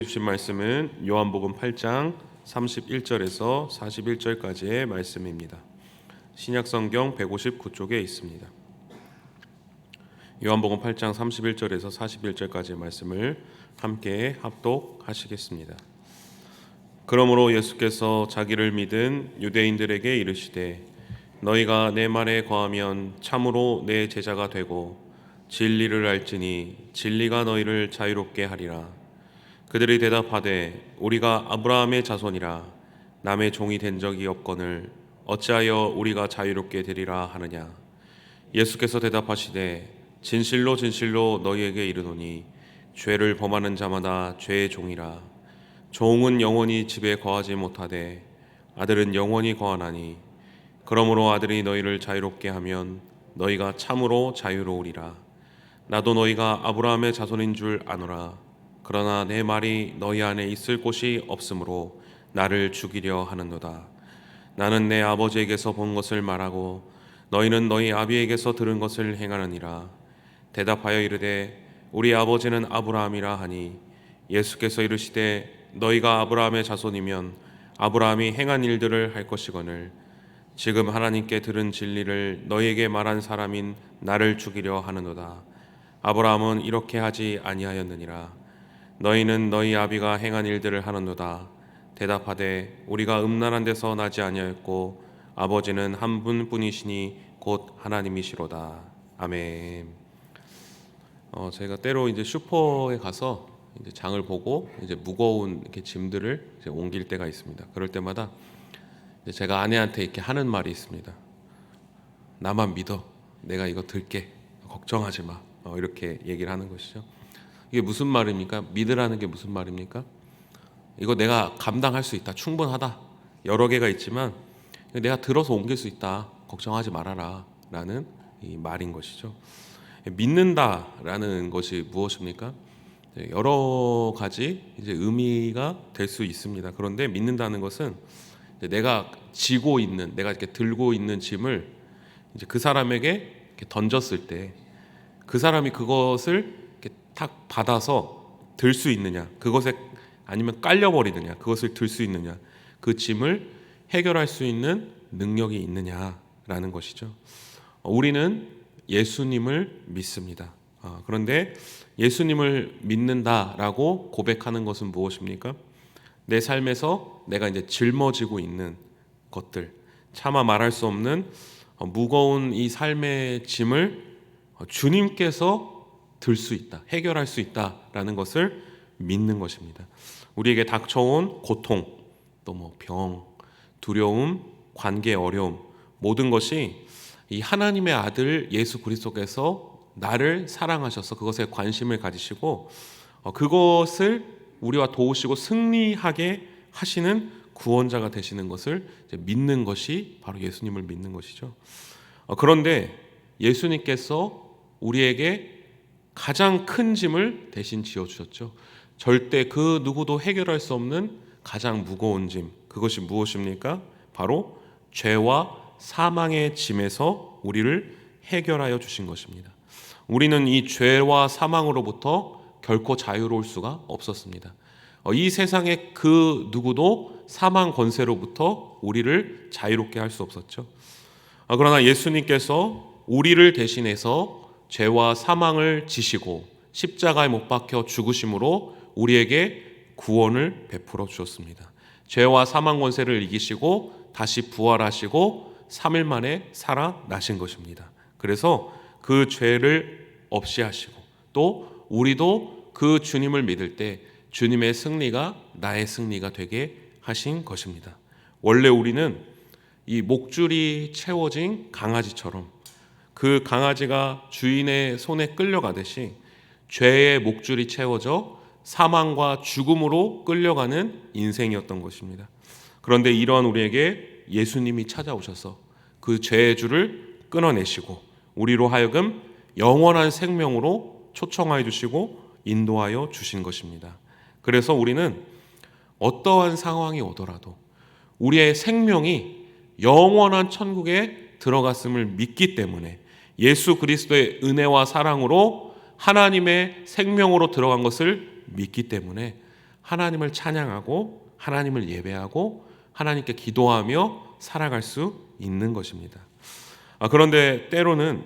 주신 말씀은 요한복음 8장 31절에서 41절까지의 말씀입니다. 신약성경 159쪽에 있습니다. 요한복음 8장 31절에서 41절까지의 말씀을 함께 합독하시겠습니다. 그러므로 예수께서 자기를 믿은 유대인들에게 이르시되 너희가 내 말에 거하면 참으로 내 제자가 되고 진리를 알지니 진리가 너희를 자유롭게 하리라. 그들이 대답하되 우리가 아브라함의 자손이라 남의 종이 된 적이 없거늘 어찌하여 우리가 자유롭게 되리라 하느냐. 예수께서 대답하시되 진실로 진실로 너희에게 이르노니 죄를 범하는 자마다 죄의 종이라. 종은 영원히 집에 거하지 못하되 아들은 영원히 거하나니 그러므로 아들이 너희를 자유롭게 하면 너희가 참으로 자유로우리라. 나도 너희가 아브라함의 자손인 줄 아노라. 그러나 내 말이 너희 안에 있을 곳이 없으므로 나를 죽이려 하는도다. 나는 내 아버지에게서 본 것을 말하고 너희는 너희 아비에게서 들은 것을 행하느니라. 대답하여 이르되 우리 아버지는 아브라함이라 하니 예수께서 이르시되 너희가 아브라함의 자손이면 아브라함이 행한 일들을 할 것이거늘 지금 하나님께 들은 진리를 너희에게 말한 사람인 나를 죽이려 하는도다. 아브라함은 이렇게 하지 아니하였느니라. 너희는 너희 아비가 행한 일들을 하는도다. 대답하되 우리가 음란한 데서 나지 아니하였고 아버지는 한 분뿐이시니 곧 하나님이시로다. 아멘. 제가 때로 이제 슈퍼에 가서 이제 장을 보고 이제 무거운 이렇게 짐들을 이제 옮길 때가 있습니다. 그럴 때마다 이제 제가 아내한테 이렇게 하는 말이 있습니다. 나만 믿어. 내가 이거 들게. 걱정하지 마. 이렇게 얘기를 하는 것이죠. 이게 무슨 말입니까? 믿으라는 게 무슨 말입니까? 이거 내가 감당할 수 있다. 충분하다. 여러 개가 있지만 내가 들어서 옮길 수 있다. 걱정하지 말아라. 라는 이 말인 것이죠. 믿는다라는 것이 무엇입니까? 여러 가지 이제 의미가 될 수 있습니다. 그런데 믿는다는 것은 내가 지고 있는, 내가 이렇게 들고 있는 짐을 이제 그 사람에게 이렇게 던졌을 때 그 사람이 그것을 탁 받아서 들 수 있느냐, 그것에 아니면 깔려버리느냐, 그것을 들 수 있느냐, 그 짐을 해결할 수 있는 능력이 있느냐라는 것이죠. 우리는 예수님을 믿습니다. 그런데 예수님을 믿는다라고 고백하는 것은 무엇입니까? 내 삶에서 내가 이제 짊어지고 있는 것들, 차마 말할 수 없는 무거운 이 삶의 짐을 주님께서 들 수 있다, 해결할 수 있다라는 것을 믿는 것입니다. 우리에게 닥쳐온 고통, 또 뭐 병, 두려움, 관계 어려움, 모든 것이 이 하나님의 아들 예수 그리스도께서 나를 사랑하셔서 그것에 관심을 가지시고 그것을 우리와 도우시고 승리하게 하시는 구원자가 되시는 것을 믿는 것이 바로 예수님을 믿는 것이죠. 그런데 예수님께서 우리에게 가장 큰 짐을 대신 지어주셨죠. 절대 그 누구도 해결할 수 없는 가장 무거운 짐, 그것이 무엇입니까? 바로 죄와 사망의 짐에서 우리를 해결하여 주신 것입니다. 우리는 이 죄와 사망으로부터 결코 자유로울 수가 없었습니다. 이 세상의 그 누구도 사망 권세로부터 우리를 자유롭게 할 수 없었죠. 그러나 예수님께서 우리를 대신해서 죄와 사망을 지시고 십자가에 못 박혀 죽으심으로 우리에게 구원을 베풀어 주셨습니다. 죄와 사망 권세를 이기시고 다시 부활하시고 3일 만에 살아나신 것입니다. 그래서 그 죄를 없이 하시고 또 우리도 그 주님을 믿을 때 주님의 승리가 나의 승리가 되게 하신 것입니다. 원래 우리는 이 목줄이 채워진 강아지처럼 그 강아지가 주인의 손에 끌려가듯이 죄의 목줄이 채워져 사망과 죽음으로 끌려가는 인생이었던 것입니다. 그런데 이러한 우리에게 예수님이 찾아오셔서 그 죄의 줄을 끊어내시고 우리로 하여금 영원한 생명으로 초청하여 주시고 인도하여 주신 것입니다. 그래서 우리는 어떠한 상황이 오더라도 우리의 생명이 영원한 천국에 들어갔음을 믿기 때문에 예수 그리스도의 은혜와 사랑으로 하나님의 생명으로 들어간 것을 믿기 때문에 하나님을 찬양하고 하나님을 예배하고 하나님께 기도하며 살아갈 수 있는 것입니다. 그런데 때로는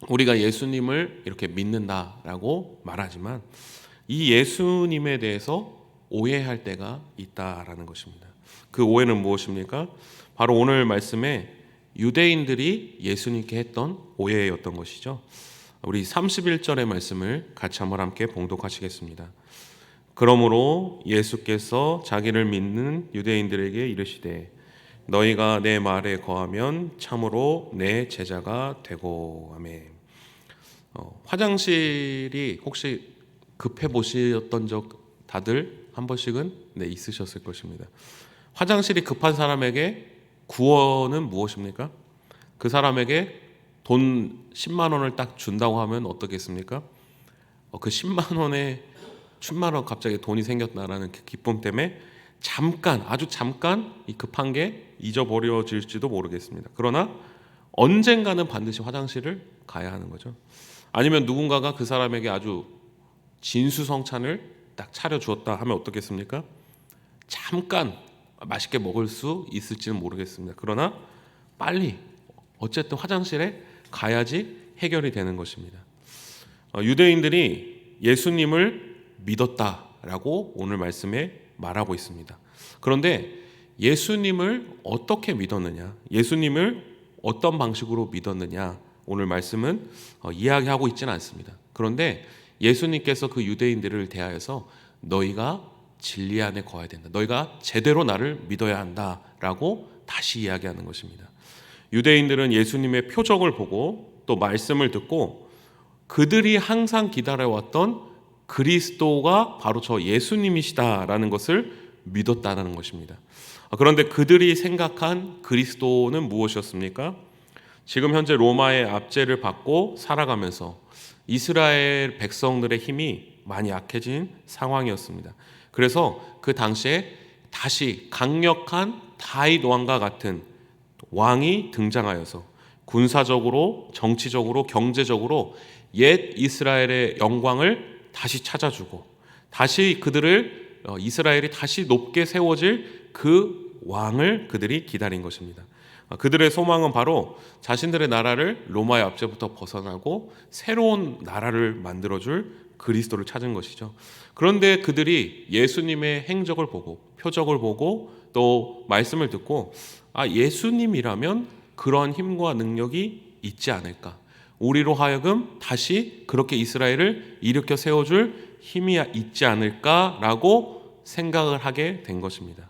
우리가 예수님을 이렇게 믿는다라고 말하지만 이 예수님에 대해서 오해할 때가 있다라는 것입니다. 그 오해는 무엇입니까? 바로 오늘 말씀에 유대인들이 예수님께 했던 오해였던 것이죠. 우리 31절의 말씀을 같이 한번 함께 봉독하시겠습니다. 그러므로 예수께서 자기를 믿는 유대인들에게 이르시되 너희가 내 말에 거하면 참으로 내 제자가 되고. 아멘. 화장실이 혹시 급해 보셨던 적 다들 한 번씩은 있으셨을 것입니다. 화장실이 급한 사람에게 구원은 무엇입니까? 그 사람에게 돈 10만 원을 딱 준다고 하면 어떻겠습니까? 그 10만 원에 10만 원 갑자기 돈이 생겼다라는 그 기쁨 때문에 아주 잠깐 이 급한 게 잊어버려질지도 모르겠습니다. 그러나 언젠가는 반드시 화장실을 가야 하는 거죠. 아니면 누군가가 그 사람에게 아주 진수성찬을 딱 차려주었다 하면 어떻겠습니까? 잠깐 맛있게 먹을 수 있을지는 모르겠습니다. 그러나 빨리 어쨌든 화장실에 가야지 해결이 되는 것입니다. 유대인들이 예수님을 믿었다라고 오늘 말씀에 말하고 있습니다. 그런데 예수님을 어떻게 믿었느냐, 예수님을 어떤 방식으로 믿었느냐, 오늘 말씀은 이야기하고 있지는 않습니다. 그런데 예수님께서 그 유대인들을 대하여서 너희가 진리 안에 거해야 된다, 너희가 제대로 나를 믿어야 한다라고 다시 이야기하는 것입니다. 유대인들은 예수님의 표적을 보고 또 말씀을 듣고 그들이 항상 기다려왔던 그리스도가 바로 저 예수님이시다라는 것을 믿었다는 것입니다. 그런데 그들이 생각한 그리스도는 무엇이었습니까? 지금 현재 로마의 압제를 받고 살아가면서 이스라엘 백성들의 힘이 많이 약해진 상황이었습니다. 그래서 그 당시에 다시 강력한 다윗 왕과 같은 왕이 등장하여서 군사적으로, 정치적으로, 경제적으로 옛 이스라엘의 영광을 다시 찾아주고 다시 그들을 이스라엘이 다시 높게 세워질 그 왕을 그들이 기다린 것입니다. 그들의 소망은 바로 자신들의 나라를 로마의 압제부터 벗어나고 새로운 나라를 만들어줄 그리스도를 찾은 것이죠. 그런데 그들이 예수님의 행적을 보고 표적을 보고 또 말씀을 듣고 예수님이라면 그러한 힘과 능력이 있지 않을까, 우리로 하여금 다시 그렇게 이스라엘을 일으켜 세워줄 힘이 있지 않을까라고 생각을 하게 된 것입니다.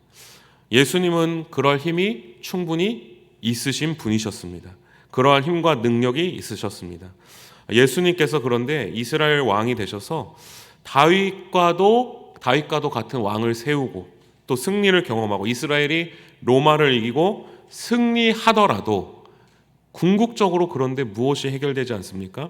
예수님은 그럴 힘이 충분히 있으신 분이셨습니다. 그러한 힘과 능력이 있으셨습니다. 예수님께서 그런데 이스라엘 왕이 되셔서 다윗과도 같은 왕을 세우고 또 승리를 경험하고 이스라엘이 로마를 이기고 승리하더라도 궁극적으로 그런데 무엇이 해결되지 않습니까?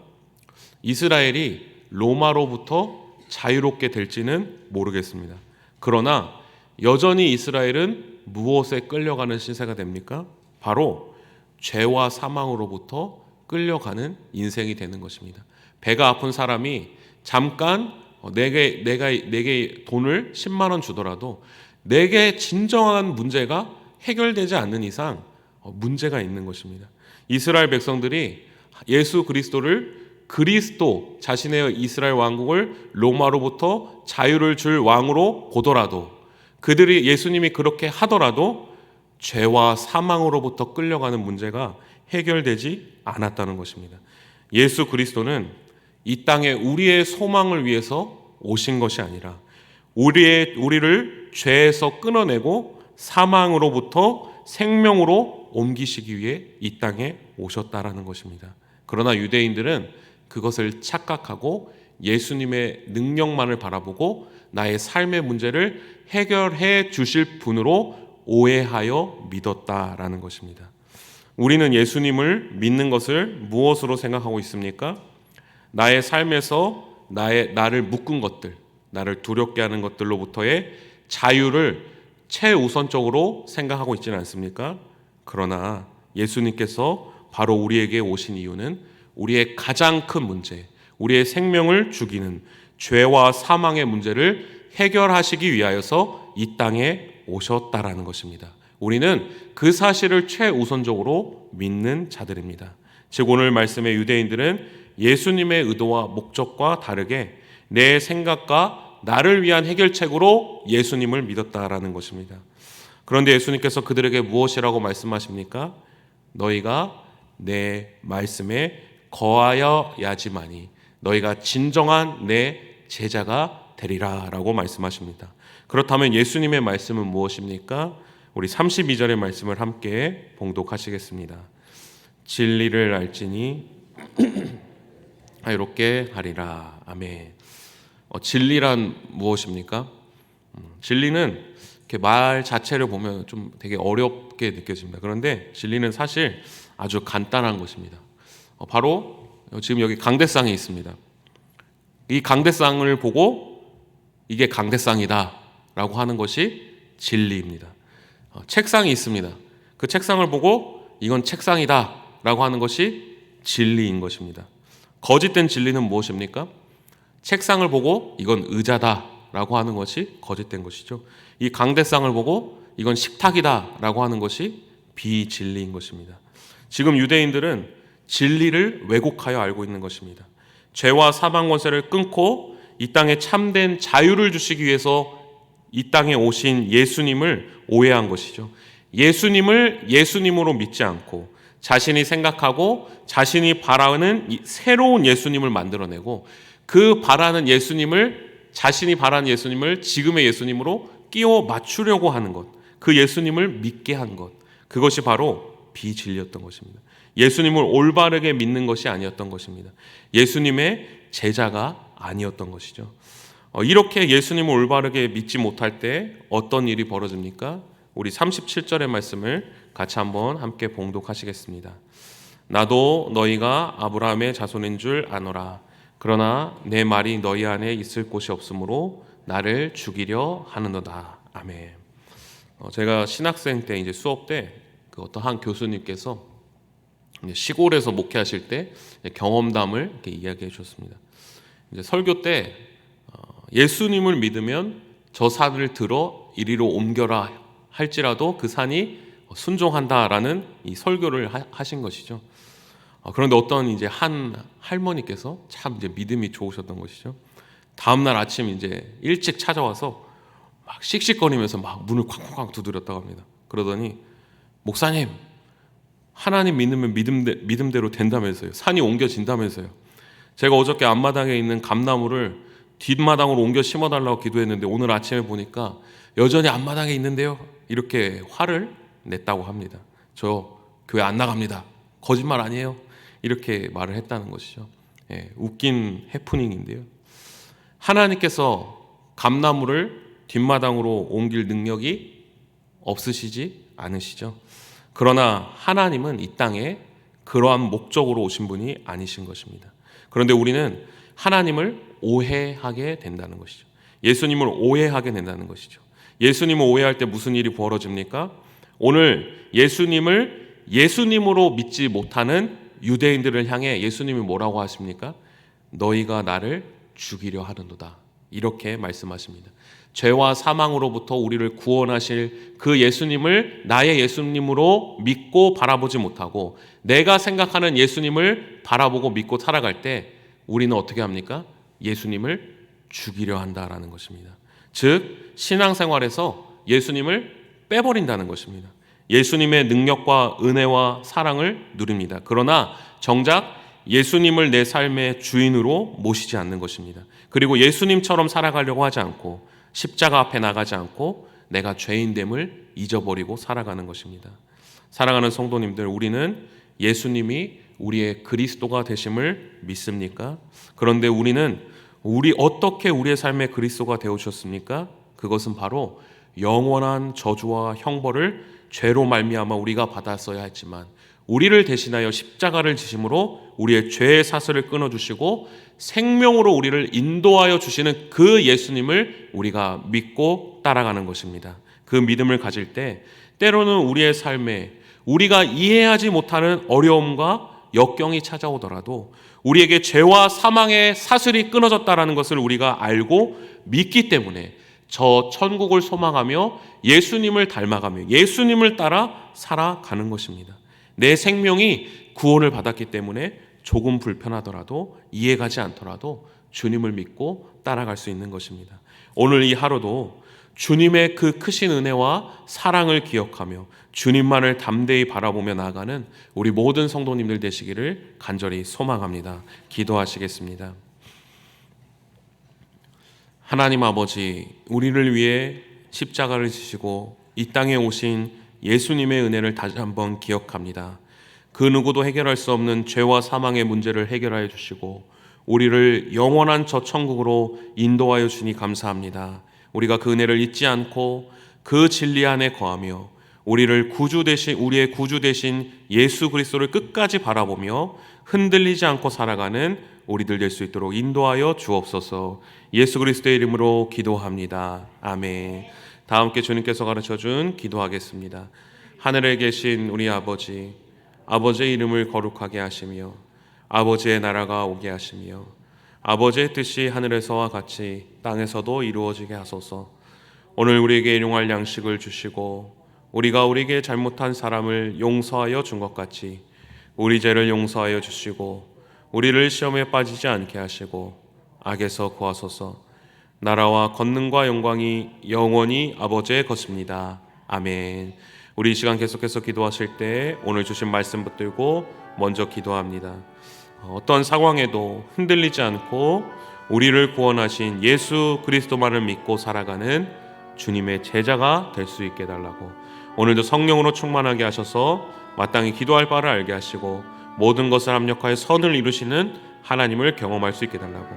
이스라엘이 로마로부터 자유롭게 될지는 모르겠습니다. 그러나 여전히 이스라엘은 무엇에 끌려가는 신세가 됩니까? 바로 죄와 사망으로부터 끌려가는 인생이 되는 것입니다. 배가 아픈 사람이 잠깐 내게 돈을 10만 원 주더라도 내게 진정한 문제가 해결되지 않는 이상 문제가 있는 것입니다. 이스라엘 백성들이 예수 그리스도를 그리스도 자신의 이스라엘 왕국을 로마로부터 자유를 줄 왕으로 보더라도 그들이 예수님이 그렇게 하더라도 죄와 사망으로부터 끌려가는 문제가 해결되지 않았다는 것입니다. 예수 그리스도는 이 땅에 우리의 소망을 위해서 오신 것이 아니라 우리를 죄에서 끊어내고 사망으로부터 생명으로 옮기시기 위해 이 땅에 오셨다라는 것입니다. 그러나 유대인들은 그것을 착각하고 예수님의 능력만을 바라보고 나의 삶의 문제를 해결해 주실 분으로 오해하여 믿었다라는 것입니다. 우리는 예수님을 믿는 것을 무엇으로 생각하고 있습니까? 나의 삶에서 나를 묶은 것들, 나를 두렵게 하는 것들로부터의 자유를 최우선적으로 생각하고 있지는 않습니까? 그러나 예수님께서 바로 우리에게 오신 이유는 우리의 가장 큰 문제, 우리의 생명을 죽이는 죄와 사망의 문제를 해결하시기 위하여서 이 땅에 오셨다라는 것입니다. 우리는 그 사실을 최우선적으로 믿는 자들입니다. 즉 오늘 말씀의 유대인들은 예수님의 의도와 목적과 다르게 내 생각과 나를 위한 해결책으로 예수님을 믿었다라는 것입니다. 그런데 예수님께서 그들에게 무엇이라고 말씀하십니까? 너희가 내 말씀에 거하여야지만이 너희가 진정한 내 제자가 되리라 라고 말씀하십니다. 그렇다면 예수님의 말씀은 무엇입니까? 우리 32절의 말씀을 함께 봉독하시겠습니다. 진리를 알지니 이렇게 하리라. 아멘. 진리란 무엇입니까? 진리는 이렇게 말 자체를 보면 좀 되게 어렵게 느껴집니다. 그런데 진리는 사실 아주 간단한 것입니다. 바로 지금 여기 강대상이 있습니다. 이 강대상을 보고 이게 강대상이다 라고 하는 것이 진리입니다. 책상이 있습니다. 그 책상을 보고 이건 책상이다 라고 하는 것이 진리인 것입니다. 거짓된 진리는 무엇입니까? 책상을 보고 이건 의자다 라고 하는 것이 거짓된 것이죠. 이 강대상을 보고 이건 식탁이다 라고 하는 것이 비진리인 것입니다. 지금 유대인들은 진리를 왜곡하여 알고 있는 것입니다. 죄와 사망 권세를 끊고 이 땅에 참된 자유를 주시기 위해서 이 땅에 오신 예수님을 오해한 것이죠. 예수님을 예수님으로 믿지 않고 자신이 생각하고 자신이 바라는 새로운 예수님을 만들어내고 그 바라는 예수님을 자신이 바라는 예수님을 지금의 예수님으로 끼워 맞추려고 하는 것, 그 예수님을 믿게 한 것, 그것이 바로 비진리였던 것입니다. 예수님을 올바르게 믿는 것이 아니었던 것입니다. 예수님의 제자가 아니었던 것이죠. 이렇게 예수님을 올바르게 믿지 못할 때 어떤 일이 벌어집니까? 우리 37절의 말씀을 같이 한번 함께 봉독하시겠습니다. 나도 너희가 아브라함의 자손인 줄 아노라. 그러나 내 말이 너희 안에 있을 곳이 없으므로 나를 죽이려 하는도다. 아멘. 제가 신학생 때 이제 수업 때 그 어떤 한 교수님께서 시골에서 목회하실 때 경험담을 이렇게 이야기해 주셨습니다. 이제 설교 때 예수님을 믿으면 저 산을 들어 이리로 옮겨라 할지라도 그 산이 순종한다라는 이 설교를 하신 것이죠. 그런데 어떤 이제 한 할머니께서 참 이제 믿음이 좋으셨던 것이죠. 다음 날 아침 이제 일찍 찾아와서 막 씩씩거리면서 막 문을 쾅쾅쾅 두드렸다고 합니다. 그러더니 목사님, 하나님 믿으면 믿음대로 된다면서요. 산이 옮겨진다면서요. 제가 어저께 앞마당에 있는 감나무를 뒷마당으로 옮겨 심어달라고 기도했는데 오늘 아침에 보니까 여전히 앞마당에 있는데요. 이렇게 화를 냈다고 합니다. 저 교회 안 나갑니다. 거짓말 아니에요. 이렇게 말을 했다는 것이죠. 웃긴 해프닝인데요. 하나님께서 감나무를 뒷마당으로 옮길 능력이 없으시지 않으시죠. 그러나 하나님은 이 땅에 그러한 목적으로 오신 분이 아니신 것입니다. 그런데 우리는 하나님을 오해하게 된다는 것이죠. 예수님을 오해하게 된다는 것이죠. 예수님을 오해할 때 무슨 일이 벌어집니까? 오늘 예수님을 예수님으로 믿지 못하는 유대인들을 향해 예수님이 뭐라고 하십니까? 너희가 나를 죽이려 하는도다. 이렇게 말씀하십니다. 죄와 사망으로부터 우리를 구원하실 그 예수님을 나의 예수님으로 믿고 바라보지 못하고 내가 생각하는 예수님을 바라보고 믿고 살아갈 때 우리는 어떻게 합니까? 예수님을 죽이려 한다라는 것입니다. 즉 신앙생활에서 예수님을 빼버린다는 것입니다. 예수님의 능력과 은혜와 사랑을 누립니다. 그러나 정작 예수님을 내 삶의 주인으로 모시지 않는 것입니다. 그리고 예수님처럼 살아가려고 하지 않고 십자가 앞에 나가지 않고 내가 죄인됨을 잊어버리고 살아가는 것입니다. 사랑하는 성도님들, 우리는 예수님이 우리의 그리스도가 되심을 믿습니까? 그런데 우리는 어떻게 우리의 삶의 그리스도가 되어주셨습니까? 그것은 바로 영원한 저주와 형벌을 죄로 말미암아 우리가 받았어야 했지만 우리를 대신하여 십자가를 지심으로 우리의 죄의 사슬을 끊어주시고 생명으로 우리를 인도하여 주시는 그 예수님을 우리가 믿고 따라가는 것입니다. 그 믿음을 가질 때 때로는 우리의 삶에 우리가 이해하지 못하는 어려움과 역경이 찾아오더라도 우리에게 죄와 사망의 사슬이 끊어졌다는 것을 우리가 알고 믿기 때문에 저 천국을 소망하며 예수님을 닮아가며 예수님을 따라 살아가는 것입니다. 내 생명이 구원을 받았기 때문에 조금 불편하더라도 이해가지 않더라도 주님을 믿고 따라갈 수 있는 것입니다. 오늘 이 하루도 주님의 그 크신 은혜와 사랑을 기억하며 주님만을 담대히 바라보며 나아가는 우리 모든 성도님들 되시기를 간절히 소망합니다. 기도하시겠습니다. 하나님 아버지, 우리를 위해 십자가를 지시고 이 땅에 오신 예수님의 은혜를 다시 한번 기억합니다. 그 누구도 해결할 수 없는 죄와 사망의 문제를 해결하여 주시고 우리를 영원한 저 천국으로 인도하여 주니 감사합니다. 우리가 그 은혜를 잊지 않고 그 진리 안에 거하며 우리의 구주 되신 예수 그리스도를 끝까지 바라보며 흔들리지 않고 살아가는 우리들 될 수 있도록 인도하여 주옵소서. 예수 그리스도의 이름으로 기도합니다. 아멘. 다 함께 주님께서 가르쳐준 기도하겠습니다. 하늘에 계신 우리 아버지, 아버지의 이름을 거룩하게 하시며 아버지의 나라가 오게 하시며 아버지의 뜻이 하늘에서와 같이 땅에서도 이루어지게 하소서. 오늘 우리에게 일용할 양식을 주시고 우리가 우리에게 잘못한 사람을 용서하여 준 것 같이 우리 죄를 용서하여 주시고 우리를 시험에 빠지지 않게 하시고 악에서 구하소서. 나라와 권능과 영광이 영원히 아버지의 것입니다. 아멘. 우리 이 시간 계속해서 기도하실 때 오늘 주신 말씀 붙들고 먼저 기도합니다. 어떤 상황에도 흔들리지 않고 우리를 구원하신 예수 그리스도만을 믿고 살아가는 주님의 제자가 될 수 있게 해달라고, 오늘도 성령으로 충만하게 하셔서 마땅히 기도할 바를 알게 하시고 모든 것을 합력하여 선을 이루시는 하나님을 경험할 수 있게 해달라고,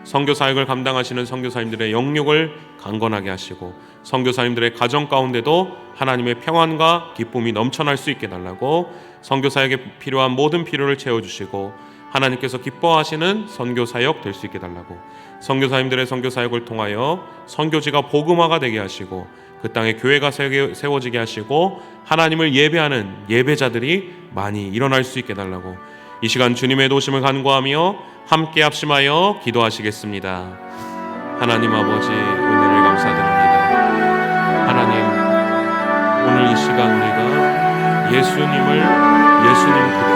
선교 사역을 감당하시는 선교사님들의 영육을 강건하게 하시고 선교사님들의 가정 가운데도 하나님의 평안과 기쁨이 넘쳐날 수 있게 해달라고, 선교 사역에 필요한 모든 필요를 채워주시고 하나님께서 기뻐하시는 선교 사역 될 수 있게 해달라고, 선교사님들의 선교 사역을 통하여 선교지가 복음화가 되게 하시고 그 땅에 교회가 세워지게 하시고 하나님을 예배하는 예배자들이 많이 일어날 수 있게 해달라고, 이 시간 주님의 도심을 간구하며 함께 합심하여 기도하시겠습니다. 하나님 아버지, 은혜를 감사드립니다. 하나님, 오늘 이 시간 우리가 예수님